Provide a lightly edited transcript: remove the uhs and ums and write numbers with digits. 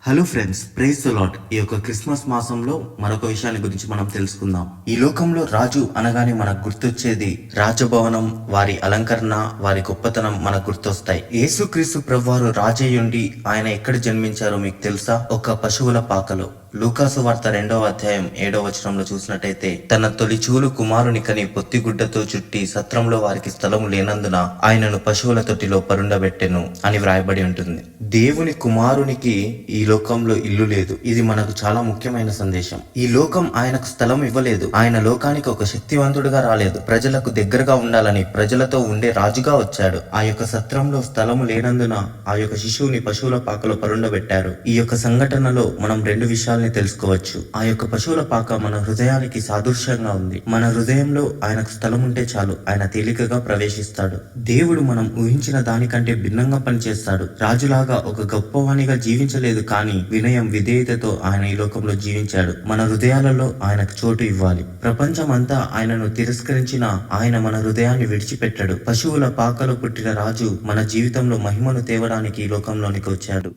Hello friends, praise the lord. ఈ యొక్క Christmas మాసంలో మరొక విషయాన్ని గురించి మనం తెలుసుకుందాం. ఈ లోకంలో రాజు అనగానే మనకు గుర్తొచ్చేది రాజభవనం, వారి అలంకరణ, వారి గొప్పతనం మనకు గుర్తొస్తాయి. యేసుక్రీస్తు ప్రభువారు రాజయ్యుండి ఆయన ఎక్కడ జన్మించారో మీకు తెలుసా? ఒక పశువుల పాకలో. లూకాసు వార్త 2వ అధ్యాయం 7వ వచనంలో చూసినట్టయితే, తన తొలి చూలు కుమారుని కని పొత్తిగుడ్డతో చుట్టి సత్రంలో వారికి స్థలము లేనందున ఆయనను పశువుల తొట్టిలో పరుండబెట్టెను అని వ్రాయబడి ఉంటుంది. దేవుని కుమారునికి ఈ లోకంలో ఇల్లు లేదు. ఇది మనకు చాలా ముఖ్యమైన సందేశం. ఈ లోకం ఆయనకు స్థలం ఇవ్వలేదు. ఆయన లోకానికి ఒక శక్తివంతుడిగా రాలేదు. ప్రజలకు దగ్గరగా ఉండాలని ప్రజలతో ఉండే రాజుగా వచ్చాడు. ఆ యొక్క సత్రంలో స్థలము లేనందున ఆ యొక్క శిశువుని పశువుల పాకలో పరుండబెట్టారు. ఈ యొక్క సంఘటనలో మనం 2 విషయాల్ని తెలుసుకోవచ్చు. ఆ యొక్క పశువుల పాక మన హృదయానికి సాదృశ్యంగా ఉంది. మన హృదయంలో ఆయనకు స్థలం ఉంటే చాలు, ఆయన తేలికగా ప్రవేశిస్తాడు. దేవుడు మనం ఊహించిన దానికంటే భిన్నంగా పనిచేస్తాడు. రాజులాగా ఒక గొప్పవానిగా జీవించలేదు, కానీ వినయం, విధేయతతో ఆయన ఈ లోకంలో జీవించాడు. మన హృదయాలలో ఆయనకు చోటు ఇవ్వాలి. ప్రపంచం అంతా ఆయనను తిరస్కరించినా ఆయన మన హృదయాన్ని విడిచిపెట్టాడు. పశువుల పాకలో పుట్టిన రాజు మన జీవితంలో మహిమను తేవడానికి ఈ లోకంలోనికి వచ్చాడు.